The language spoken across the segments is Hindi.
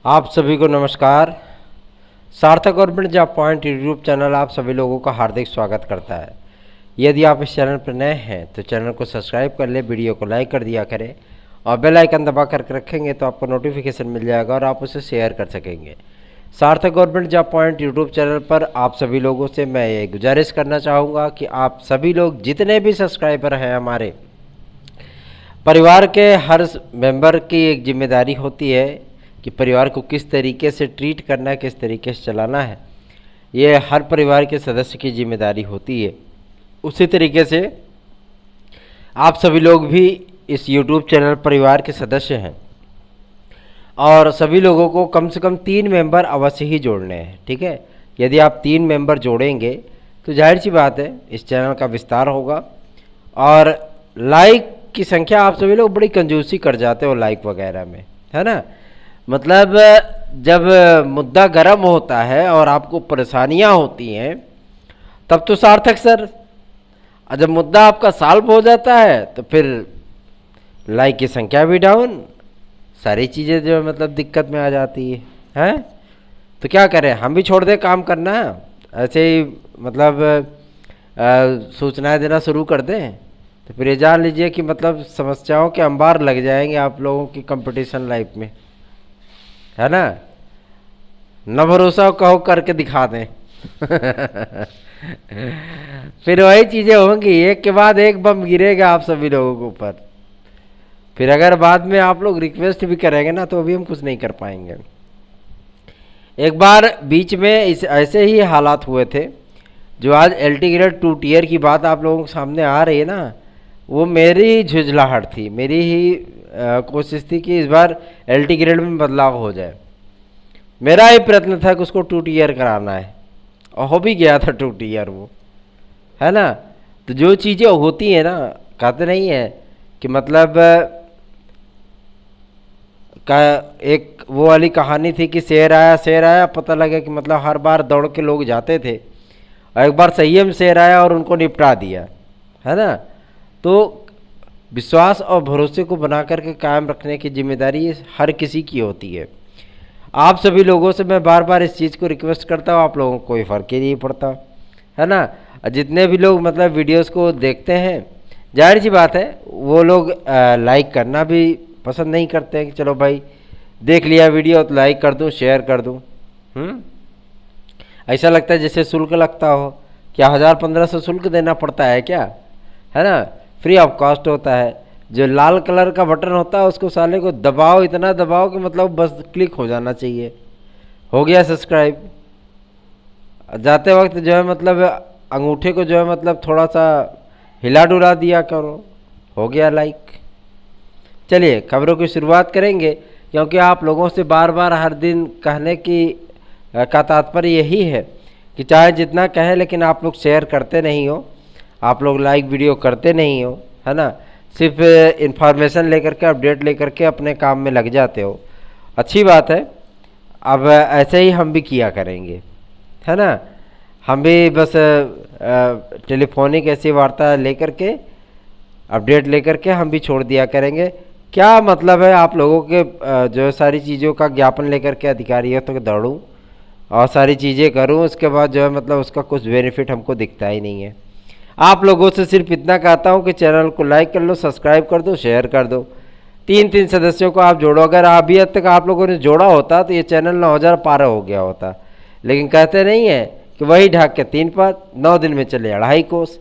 आप सभी को नमस्कार। सार्थक government job point YouTube channel आप सभी लोगों का हार्दिक स्वागत करता है। यदि आप इस चैनल पर नए हैं तो चैनल को सब्सक्राइब कर ले, वीडियो को लाइक कर दिया करें और बेल आइकन दबा कर रखेंगे तो आपको नोटिफिकेशन मिल जाएगा और आप उसे शेयर कर सकेंगे। सार्थक government job point YouTube channel पर आप सभी लोगों से मैं ये गुजारिश करना चाहूँगा कि आप सभी लोग जितने भी सब्सक्राइबर हैं, हमारे परिवार के हर मेंबर की एक जिम्मेदारी होती है कि परिवार को किस तरीके से ट्रीट करना है, किस तरीके से चलाना है, ये हर परिवार के सदस्य की जिम्मेदारी होती है। उसी तरीके से आप सभी लोग भी इस YouTube चैनल परिवार के सदस्य हैं और सभी लोगों को कम से कम 3 मेंबर अवश्य ही जोड़ने हैं। ठीक है, यदि आप 3 मेंबर जोड़ेंगे तो जाहिर सी बात है इस चैनल का विस्तार होगा। और लाइक की संख्या आप सभी लोग बड़ी कंजूसी कर जाते हो लाइक वगैरह में, है ना। मतलब जब मुद्दा गर्म होता है और आपको परेशानियां होती हैं तब तो सार्थक सर, और जब मुद्दा आपका सॉल्व हो जाता है तो फिर लाइक की संख्या भी डाउन, सारी चीज़ें जो मतलब दिक्कत में आ जाती है। तो क्या करें, हम भी छोड़ दें काम करना, ऐसे ही मतलब सूचनाएं देना शुरू कर दें तो फिर ये जान लीजिए कि मतलब समस्याओं के अंबार लग जाएंगे आप लोगों की कंपटीशन लाइफ में, है ना। न भरोसा कहो करके दिखा दें फिर वही चीज़ें होंगी, एक के बाद एक बम गिरेगा आप सभी लोगों के ऊपर। फिर अगर बाद में आप लोग रिक्वेस्ट भी करेंगे ना तो भी हम कुछ नहीं कर पाएंगे। एक बार बीच में इस ऐसे ही हालात हुए थे, जो आज LT ग्रेड 2 टियर की बात आप लोगों के सामने आ रही है ना, वो मेरी झुंझलाहट थी, मेरी ही कोशिश थी कि इस बार LT ग्रेड में बदलाव हो जाए। मेरा ही प्रयत्न था कि उसको 2 टियर कराना है और हो भी गया था 2 टियर वो, है ना। तो जो चीज़ें होती हैं ना, कहते नहीं है कि मतलब का एक वो वाली कहानी थी कि शेर आया, पता लगा कि मतलब हर बार दौड़ के लोग जाते थे और एक बार संयम शेर आया और उनको निपटा दिया, है ना। तो विश्वास और भरोसे को बना करके कायम रखने की जिम्मेदारी हर किसी की होती है। आप सभी लोगों से मैं बार बार इस चीज़ को रिक्वेस्ट करता हूँ, आप लोगों को कोई फ़र्क ही नहीं पड़ता, है ना। जितने भी लोग मतलब वीडियोस को देखते हैं, जाहिर सी बात है वो लोग लाइक करना भी पसंद नहीं करते हैं कि चलो भाई देख लिया वीडियो तो लाइक कर दूँ, शेयर कर दूँ। ऐसा लगता है जैसे शुल्क लगता हो, क्या 1000-1500 शुल्क देना पड़ता है क्या, है ना। फ्री ऑफ कॉस्ट होता है। जो लाल कलर का बटन होता है उसको साले को दबाओ, इतना दबाओ कि मतलब बस क्लिक हो जाना चाहिए, हो गया सब्सक्राइब। जाते वक्त जो है मतलब अंगूठे को जो है मतलब थोड़ा सा हिला डुला दिया करो, हो गया लाइक। चलिए खबरों की शुरुआत करेंगे, क्योंकि आप लोगों से बार बार हर दिन कहने की का तात्पर्य यही है कि चाहे जितना कहें लेकिन आप लोग शेयर करते नहीं हो, आप लोग लाइक वीडियो करते नहीं हो, है ना। सिर्फ इन्फॉर्मेशन लेकर के, अपडेट लेकर के अपने काम में लग जाते हो। अच्छी बात है, अब ऐसे ही हम भी किया करेंगे, है ना। हम भी बस टेलीफोनिक ऐसी वार्ता लेकर के, अपडेट लेकर के हम भी छोड़ दिया करेंगे। क्या मतलब है आप लोगों के जो सारी चीज़ों का ज्ञापन लेकर के अधिकारियों तक दौड़ूं और सारी चीज़ें करूं, उसके बाद जो है मतलब उसका कुछ बेनिफिट हमको दिखता ही नहीं है। आप लोगों से सिर्फ इतना कहता हूं कि चैनल को लाइक कर लो, सब्सक्राइब कर दो, शेयर कर दो। 3 सदस्यों को आप जोड़ो। अगर अभी तक आप लोगों ने जोड़ा होता तो ये चैनल 9000 पार हो गया होता, लेकिन कहते नहीं है कि वही ढाक के 3 पात 9 दिन में चले 2.5 कोस।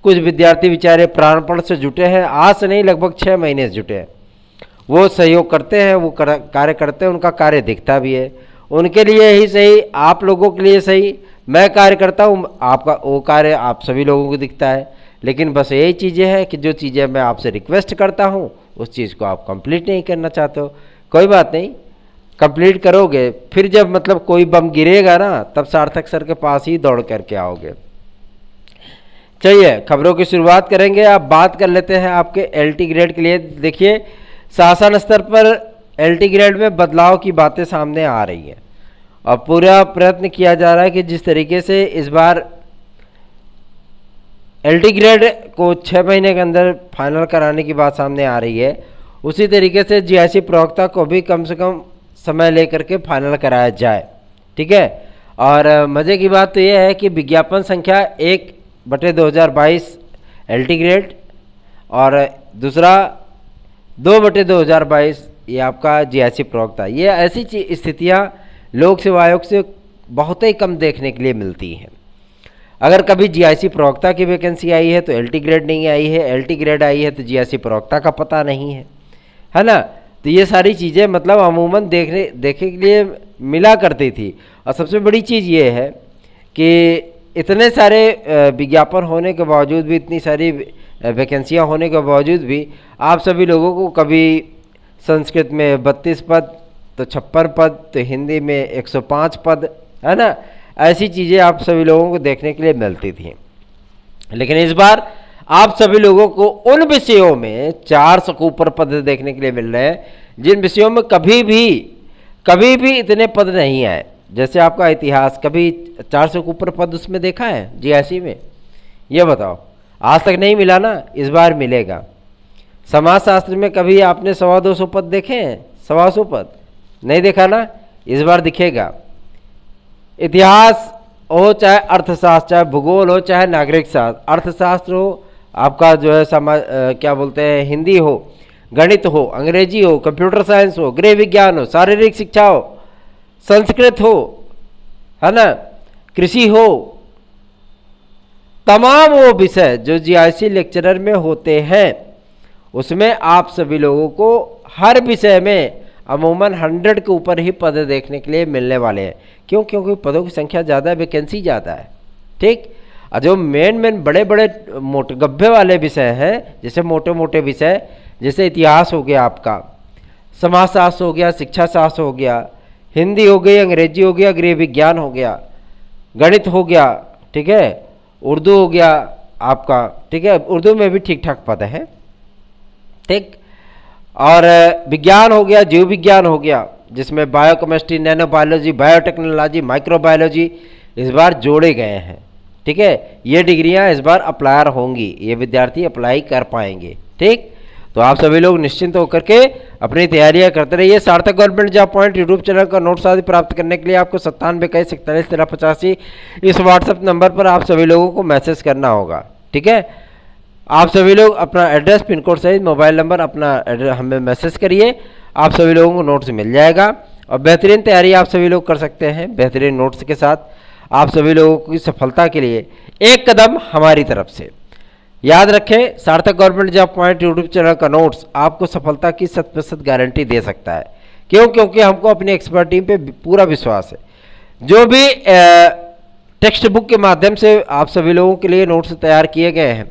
कुछ विद्यार्थी बेचारे प्राणपण से जुटे हैं, आज से नहीं लगभग 6 महीने से जुटे हैं। वो सहयोग करते हैं, वो कार्य करते हैं, उनका कार्य दिखता भी है। उनके लिए ही सही, आप लोगों के लिए सही, मैं कार्य करता हूँ, आपका वो कार्य आप सभी लोगों को दिखता है। लेकिन बस यही चीज़ें हैं कि जो चीज़ें मैं आपसे रिक्वेस्ट करता हूँ उस चीज़ को आप कंप्लीट नहीं करना चाहते हो। कोई बात नहीं, कंप्लीट करोगे, फिर जब मतलब कोई बम गिरेगा ना तब सार्थक सर के पास ही दौड़ करके आओगे। चलिए खबरों की शुरुआत करेंगे। आप बात कर लेते हैं आपके LT ग्रेड के लिए। देखिए शासन स्तर पर LT ग्रेड में बदलाव की बातें सामने आ रही हैं और पूरा प्रयत्न किया जा रहा है कि जिस तरीके से इस बार LT ग्रेड को 6 महीने के अंदर फाइनल कराने की बात सामने आ रही है, उसी तरीके से GIC प्रवक्ता को भी कम से कम समय लेकर के फाइनल कराया जाए। ठीक है, और मज़े की बात तो यह है कि विज्ञापन संख्या 1/2022 LT ग्रेड और दूसरा 2/2022 ये आपका GIC प्रवक्ता। ये ऐसी स्थितियाँ लोक सेवा आयोग से बहुत ही कम देखने के लिए मिलती हैं। अगर कभी GIC प्रवक्ता की वैकेंसी आई है तो LT ग्रेड नहीं आई है, LT ग्रेड आई है तो GIC प्रवक्ता का पता नहीं है ना। तो ये सारी चीज़ें मतलब अमूमन देखने के लिए मिला करती थी। और सबसे बड़ी चीज़ ये है कि इतने सारे विज्ञापन होने के बावजूद भी, इतनी सारी वैकेंसियाँ होने के बावजूद भी आप सभी लोगों को कभी संस्कृत में 32 पद तो 56 पद, तो हिंदी में 105 पद, है ना, ऐसी चीज़ें आप सभी लोगों को देखने के लिए मिलती थी। लेकिन इस बार आप सभी लोगों को उन विषयों में 400 के ऊपर पद देखने के लिए मिल रहे हैं जिन विषयों में कभी भी इतने पद नहीं आए। जैसे आपका इतिहास, कभी 400 के ऊपर पद उसमें देखा है GIC में? ये बताओ, आज तक नहीं मिला ना, इस बार मिलेगा। समाजशास्त्र में कभी आपने 125 पद देखे हैं? 125 पद नहीं देखा ना, इस बार दिखेगा। इतिहास हो चाहे अर्थशास्त्र, चाहे भूगोल हो चाहे नागरिक शास्त्र, अर्थशास्त्र हो, आपका जो है क्या बोलते हैं हिंदी हो, गणित हो, अंग्रेजी हो, कंप्यूटर साइंस हो, गृह विज्ञान हो, शारीरिक शिक्षा हो, संस्कृत हो, है ना, कृषि हो, तमाम वो विषय जो GIC लेक्चरर में होते हैं उसमें आप सभी लोगों को हर विषय में अमूमन 100 के ऊपर ही पद देखने के लिए मिलने वाले हैं। क्यों? क्योंकि पदों की संख्या ज़्यादा है, वैकेंसी ज़्यादा है। ठीक, और जो मेन बड़े मोटे गब्बे वाले विषय हैं, जैसे मोटे विषय, जैसे इतिहास हो गया, आपका समाजशास्त्र हो गया, शिक्षा शास्त्र हो गया, हिंदी हो गई, अंग्रेजी हो गया, गृह विज्ञान हो गया, गणित हो गया, ठीक है, उर्दू हो गया आपका, ठीक है, उर्दू में भी ठीक ठाक पद है, ठीक, और विज्ञान हो गया, जीव विज्ञान हो गया, जिसमें biochemistry, nano biology, biotechnology, microbiology इस बार जोड़े गए हैं। ठीक है, ये डिग्रियां इस बार अप्लायर होंगी, ये विद्यार्थी अप्लाई कर पाएंगे। ठीक, तो आप सभी लोग निश्चिंत होकर के अपनी तैयारियां करते रहिए। सार्थक government job point YouTube channel का नोट्स आदि प्राप्त करने के लिए आपको 9721411385 इस व्हाट्सएप नंबर पर आप सभी लोगों को मैसेज करना होगा। ठीक है, आप सभी लोग अपना एड्रेस, पिन कोड सहित मोबाइल नंबर अपना एड्रेस हमें मैसेज करिए, आप सभी लोगों को नोट्स मिल जाएगा और बेहतरीन तैयारी आप सभी लोग कर सकते हैं। बेहतरीन नोट्स के साथ आप सभी लोगों की सफलता के लिए एक कदम हमारी तरफ से। याद रखें, सार्थक government job point YouTube channel का नोट्स आपको सफलता की 100% गारंटी दे सकता है। क्यों? क्योंकि हमको अपनी एक्सपर्ट टीम पे पूरा विश्वास है। जो भी टेक्स्ट बुक के माध्यम से आप सभी लोगों के लिए नोट्स तैयार किए गए हैं,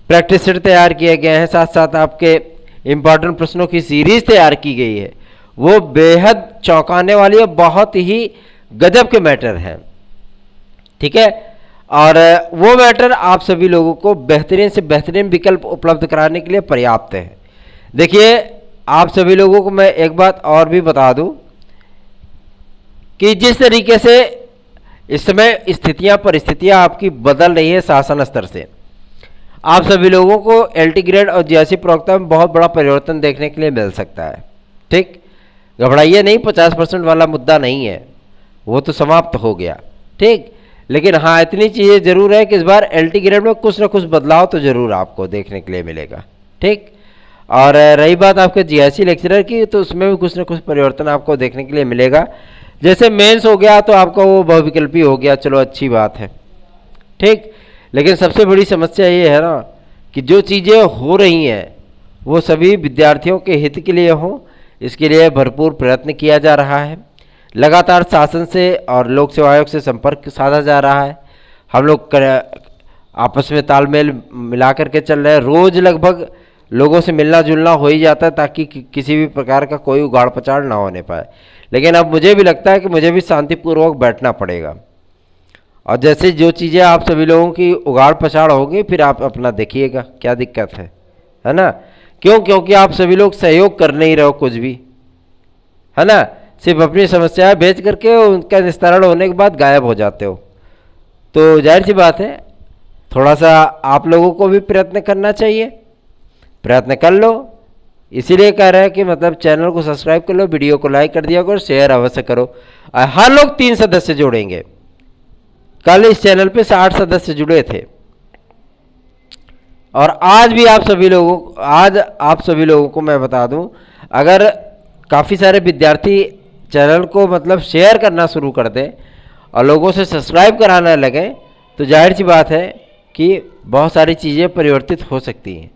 प्रैक्टिस सेट तैयार किए गए हैं, साथ साथ आपके इम्पॉर्टेंट प्रश्नों की सीरीज तैयार की गई है, वो बेहद चौंकाने वाली और बहुत ही गजब के मैटर हैं। ठीक है, और वो मैटर आप सभी लोगों को बेहतरीन से बेहतरीन विकल्प उपलब्ध कराने के लिए पर्याप्त है। देखिए, आप सभी लोगों को मैं एक बात और भी बता दूं कि जिस तरीके से इस समय परिस्थितियां आपकी बदल रही है शासन स्तर से, आप सभी लोगों को LT ग्रेड और GIC प्रवक्ता में बहुत बड़ा परिवर्तन देखने के लिए मिल सकता है। ठीक, घबराइए नहीं, 50% वाला मुद्दा नहीं है, वो तो समाप्त हो गया। ठीक, लेकिन हाँ, इतनी चीज़ें जरूर है कि इस बार LT ग्रेड में कुछ ना कुछ बदलाव तो जरूर आपको देखने के लिए मिलेगा। ठीक, और रही बात आपके GIC लेक्चरर की, तो उसमें भी कुछ ना कुछ परिवर्तन आपको देखने के लिए मिलेगा। जैसे मेंस हो गया तो आपका वो बहुविकल्पी हो गया, चलो अच्छी बात है। ठीक, लेकिन सबसे बड़ी समस्या ये है ना कि जो चीज़ें हो रही हैं वो सभी विद्यार्थियों के हित के लिए हों, इसके लिए भरपूर प्रयत्न किया जा रहा है। लगातार शासन से और लोक सेवा आयोग से संपर्क साधा जा रहा है। हम लोग आपस में तालमेल मिला करके चल रहे हैं। रोज़ लगभग लोगों से मिलना जुलना हो ही जाता है ताकि किसी भी प्रकार का कोई उगाड़ पचाड़ ना होने पाए। लेकिन अब मुझे भी लगता है कि मुझे भी शांतिपूर्वक बैठना पड़ेगा, और जैसे जो चीज़ें आप सभी लोगों की उगाड़ पछाड़ होगी फिर आप अपना देखिएगा क्या दिक्कत है ना। क्यों? क्योंकि आप सभी लोग सहयोग कर नहीं रहे हो कुछ भी, है ना, सिर्फ अपनी समस्याएं भेज करके उनका निस्तारण होने के बाद गायब हो जाते हो। तो जाहिर सी बात है, थोड़ा सा आप लोगों को भी प्रयत्न करना चाहिए। प्रयत्न कर लो, इसीलिए कह रहे हैं कि मतलब चैनल को सब्सक्राइब कर लो, वीडियो को लाइक कर दिया करो, शेयर अवश्य करो। हर लोग 3 सदस्य जोड़ेंगे। कल इस चैनल पे 60 सदस्य जुड़े थे और आज आप सभी लोगों को मैं बता दूं, अगर काफ़ी सारे विद्यार्थी चैनल को मतलब शेयर करना शुरू कर दें और लोगों से सब्सक्राइब कराने लगे तो जाहिर सी बात है कि बहुत सारी चीज़ें परिवर्तित हो सकती हैं।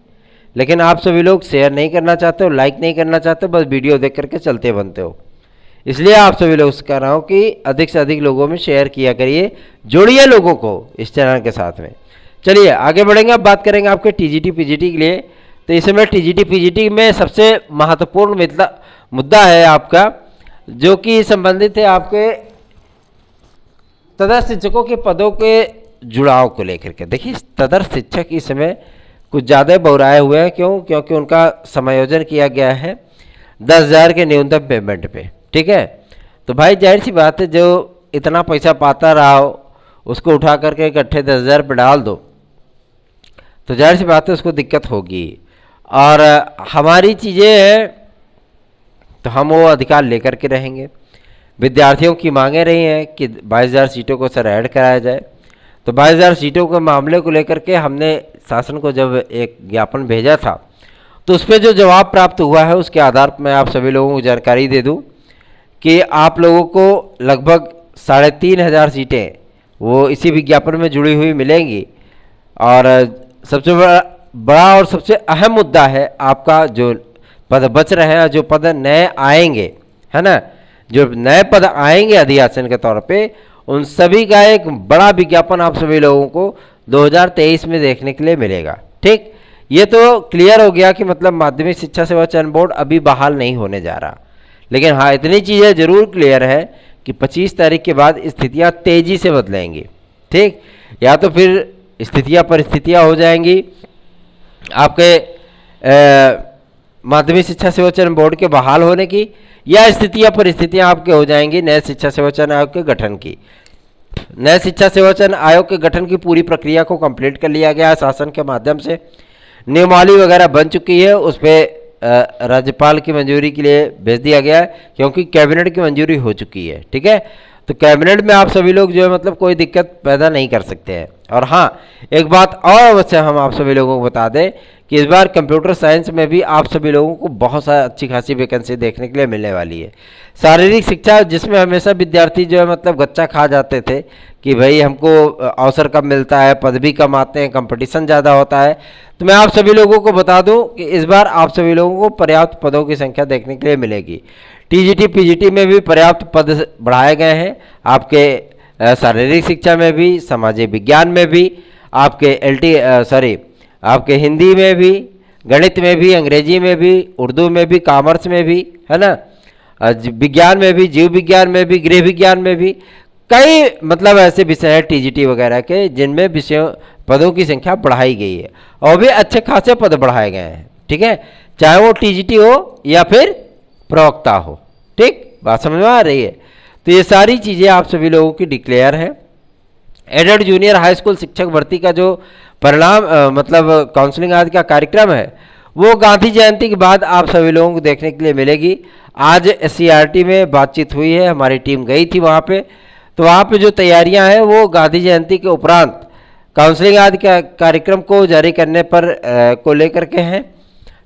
लेकिन आप सभी लोग शेयर नहीं करना चाहते हो, लाइक नहीं करना चाहते, बस वीडियो देख करके चलते बनते हो। इसलिए आप सभी लोग से कह रहा हूँ कि अधिक से अधिक लोगों में शेयर किया करिए, जोड़िए लोगों को इस चैनल के साथ में। चलिए आगे बढ़ेंगे। अब बात करेंगे आपके टीजीटी पीजीटी के लिए। तो इस समय टीजीटी पीजीटी में सबसे महत्वपूर्ण मुद्दा है आपका, जो कि संबंधित है आपके तदर्थ शिक्षकों के पदों के जुड़ाव को लेकर के। देखिए, तदर्थ शिक्षक इस समय कुछ ज़्यादा बहुराए हुए हैं। क्योंकि उनका समायोजन किया गया है 10,000 के न्यूनतम पेमेंट पे। ठीक है, तो भाई जाहिर सी बात है, जो इतना पैसा पाता रहा हो उसको उठा करके इकट्ठे 10,000 पे डाल दो तो जाहिर सी बात है उसको दिक्कत होगी। और हमारी चीज़ें हैं तो हम वो अधिकार लेकर के रहेंगे। विद्यार्थियों की मांगे रही हैं कि 22,000 सीटों को सर ऐड कराया जाए। तो 22,000 सीटों के मामले को लेकर के हमने शासन को जब एक ज्ञापन भेजा था तो उस पर जो जवाब प्राप्त हुआ है उसके आधार पर मैं आप सभी लोगों को जानकारी दे दूं कि आप लोगों को लगभग 3,500 सीटें वो इसी विज्ञापन में जुड़ी हुई मिलेंगी। और सबसे बड़ा और सबसे अहम मुद्दा है आपका जो पद बच रहे हैं, जो पद नए आएंगे, है ना, जो नए पद आएंगे अधियाचन के तौर पे, उन सभी का एक बड़ा विज्ञापन आप सभी लोगों को 2023 में देखने के लिए मिलेगा। ठीक, ये तो क्लियर हो गया कि मतलब माध्यमिक शिक्षा सेवा चयन बोर्ड अभी बहाल नहीं होने जा रहा। लेकिन हाँ, इतनी चीज़ें जरूर क्लियर है कि 25 तारीख के बाद स्थितियाँ तेजी से बदलेंगी। ठीक, या तो फिर स्थितियाँ परिस्थितियाँ हो जाएंगी आपके माध्यमिक शिक्षा सेवा चयन बोर्ड के बहाल होने की, या स्थितियाँ परिस्थितियाँ आपके हो जाएंगी नए शिक्षा सेवा चयन आयोग के गठन की। नए शिक्षा सेवा चयन आयोग के गठन की पूरी प्रक्रिया को कंप्लीट कर लिया गया है शासन के माध्यम से। नियमावली वगैरह बन चुकी है, उस पर राज्यपाल की मंजूरी के लिए भेज दिया गया है क्योंकि कैबिनेट की मंजूरी हो चुकी है। ठीक है, तो कैबिनेट में आप सभी लोग जो है मतलब कोई दिक्कत पैदा नहीं कर सकते हैं। और हाँ, एक बात और अवश्य हम आप सभी लोगों को बता दें कि इस बार कंप्यूटर साइंस में भी आप सभी लोगों को बहुत सारी अच्छी खासी वैकेंसी देखने के लिए मिलने वाली है। शारीरिक शिक्षा, जिसमें हमेशा विद्यार्थी जो है मतलब गच्चा खा जाते थे कि भाई हमको अवसर कम मिलता है, पद भी कम आते हैं, कंपटीशन ज़्यादा होता है, तो मैं आप सभी लोगों को बता दूं कि इस बार आप सभी लोगों को पर्याप्त पदों की संख्या देखने के लिए मिलेगी। टीजीटी पीजीटी में भी पर्याप्त पद बढ़ाए गए हैं, आपके शारीरिक शिक्षा में भी, सामाजिक विज्ञान में भी, आपके आपके हिंदी में भी, गणित में भी, अंग्रेजी में भी, उर्दू में भी, कॉमर्स में भी, है ना, विज्ञान में भी, जीव विज्ञान में भी, गृह विज्ञान में भी, कई मतलब ऐसे विषय हैं टीजीटी वगैरह के जिनमें विषयों पदों की संख्या बढ़ाई गई है और भी अच्छे खासे पद बढ़ाए गए हैं। ठीक है, चाहे वो टीजीटी हो या फिर प्रवक्ता हो। ठीक, बात समझ में आ रही है। तो ये सारी चीज़ें आप सभी लोगों की डिक्लेयर है। एडेड जूनियर हाई स्कूल शिक्षक भर्ती का जो परिणाम मतलब काउंसलिंग आदि का कार्यक्रम है वो गांधी जयंती के बाद आप सभी लोगों को देखने के लिए मिलेगी। आज SCERT में बातचीत हुई है, हमारी टीम गई थी वहाँ पे, तो वहाँ पे जो तैयारियाँ हैं वो गांधी जयंती के उपरांत काउंसलिंग आदि का कार्यक्रम को जारी करने पर को लेकर के हैं।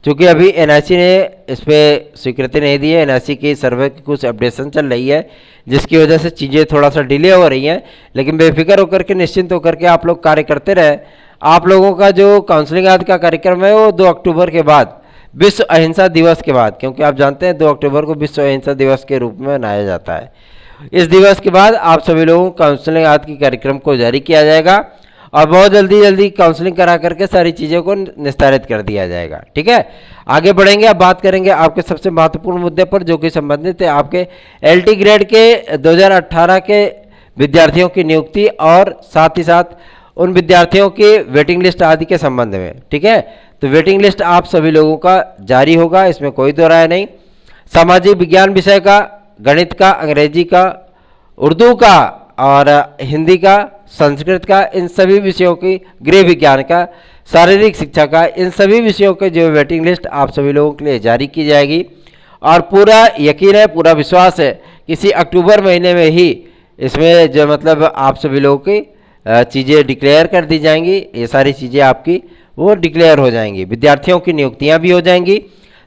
चूँकि अभी NIC ने इस पर स्वीकृति नहीं दी है, NIC की सर्वे की कुछ अपडेशन चल रही है जिसकी वजह से चीज़ें थोड़ा सा डिले हो रही हैं। लेकिन बेफिक्र होकर के, निश्चिंत होकर के आप लोग कार्य करते रहे। आप लोगों का जो काउंसलिंग आदि का कार्यक्रम है वो 2 अक्टूबर के बाद, विश्व अहिंसा दिवस के बाद, क्योंकि आप जानते हैं 2 अक्टूबर को विश्व अहिंसा दिवस के रूप में मनाया जाता है। इस दिवस के बाद आप सभी लोगों को काउंसलिंग आदि के कार्यक्रम को जारी किया जाएगा और बहुत जल्दी काउंसलिंग करा करके सारी चीज़ों को निस्तारित कर दिया जाएगा। ठीक है, आगे बढ़ेंगे। अब बात करेंगे आपके सबसे महत्वपूर्ण मुद्दे पर जो कि संबंधित है आपके LT ग्रेड के 2018 के विद्यार्थियों की नियुक्ति और साथ ही साथ उन विद्यार्थियों की वेटिंग लिस्ट आदि के संबंध में। ठीक है, तो वेटिंग लिस्ट आप सभी लोगों का जारी होगा, इसमें कोई दो राय नहीं। सामाजिक विज्ञान विषय का, गणित का, अंग्रेजी का, उर्दू का और हिंदी का, संस्कृत का, इन सभी विषयों की, गृह विज्ञान का, शारीरिक शिक्षा का, इन सभी विषयों के जो वेटिंग लिस्ट आप सभी लोगों के लिए जारी की जाएगी। और पूरा यकीन है, पूरा विश्वास है, किसी अक्टूबर महीने में ही इसमें जो मतलब आप सभी लोगों की चीज़ें डिक्लेयर कर दी जाएंगी। ये सारी चीज़ें आपकी वो डिक्लेयर हो जाएंगी, विद्यार्थियों की नियुक्तियां भी हो जाएंगी।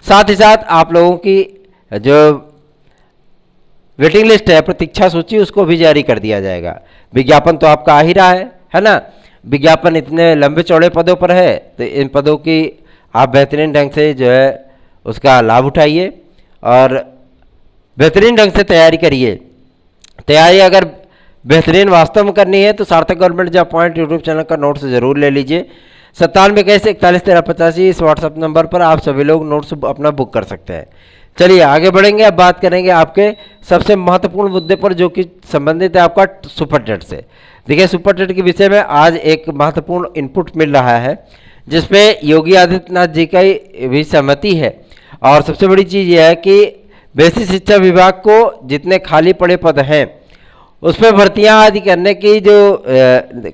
साथ ही साथ आप लोगों की जो वेटिंग लिस्ट है, प्रतीक्षा सूची, उसको भी जारी कर दिया जाएगा। विज्ञापन तो आपका आ ही रहा है ना। विज्ञापन इतने लंबे चौड़े पदों पर है, तो इन पदों की आप बेहतरीन ढंग से जो है उसका लाभ उठाइए और बेहतरीन ढंग से तैयारी करिए। तैयारी अगर बेहतरीन वास्तव में करनी है तो सार्थक government job point YouTube channel का नोट्स ज़रूर ले लीजिए। 9721411385 इस व्हाट्सअप नंबर पर आप सभी लोग नोट्स अपना बुक कर सकते हैं। चलिए आगे बढ़ेंगे। अब बात करेंगे आपके सबसे महत्वपूर्ण मुद्दे पर, जो कि संबंधित है आपका सुपर टेट से। देखिए, सुपर टेट के विषय में आज एक महत्वपूर्ण इनपुट मिल रहा है, जिसपे योगी आदित्यनाथ जी का भी सहमति है। और सबसे बड़ी चीज़ यह है कि बेसिक शिक्षा विभाग को जितने खाली पड़े पद हैं उस पर भर्तियाँ आदि करने की जो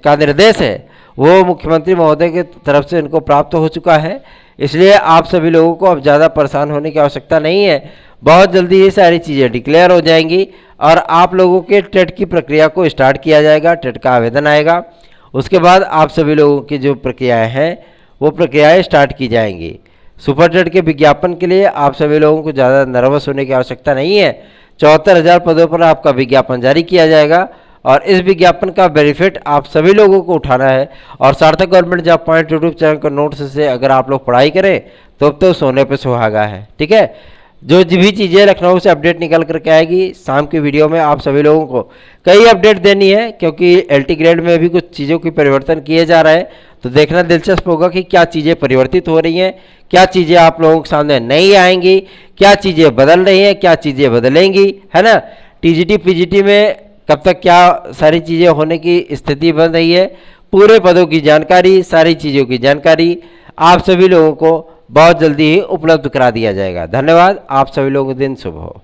का निर्देश है वो मुख्यमंत्री महोदय की तरफ से उनको प्राप्त हो चुका है। इसलिए आप सभी लोगों को अब ज़्यादा परेशान होने की आवश्यकता नहीं है। बहुत जल्दी ये सारी चीज़ें डिक्लेयर हो जाएंगी और आप लोगों के टेट की प्रक्रिया को स्टार्ट किया जाएगा। टेट का आवेदन आएगा, उसके बाद आप सभी लोगों की जो प्रक्रियाएँ हैं वो प्रक्रियाएँ स्टार्ट की जाएंगी। सुपर टेट के विज्ञापन के लिए आप सभी लोगों को ज़्यादा नर्वस होने की आवश्यकता नहीं है। 74,000 पदों पर आपका विज्ञापन जारी किया जाएगा और इस विज्ञापन का बेनिफिट आप सभी लोगों को उठाना है। और सार्थक government job point YouTube channel के नोट्स से अगर आप लोग पढ़ाई करें तो अब तो सोने पे सुहागा है। ठीक है, जो भी चीज़ें लखनऊ से अपडेट निकल करके आएगी शाम की वीडियो में आप सभी लोगों को कई अपडेट देनी है, क्योंकि LT ग्रेड में भी कुछ चीज़ों की परिवर्तन किए जा रहे हैं। तो देखना दिलचस्प होगा कि क्या चीज़ें परिवर्तित हो रही हैं, क्या चीज़ें आप लोगों के सामने नहीं आएंगी, क्या चीज़ें बदल रही हैं, क्या चीज़ें बदलेंगी, है ना। TGT PGT में कब तक क्या सारी चीज़ें होने की स्थिति बन रही है, पूरे पदों की जानकारी, सारी चीज़ों की जानकारी आप सभी लोगों को बहुत जल्दी ही उपलब्ध करा दिया जाएगा। धन्यवाद। आप सभी लोगों का दिन शुभ हो।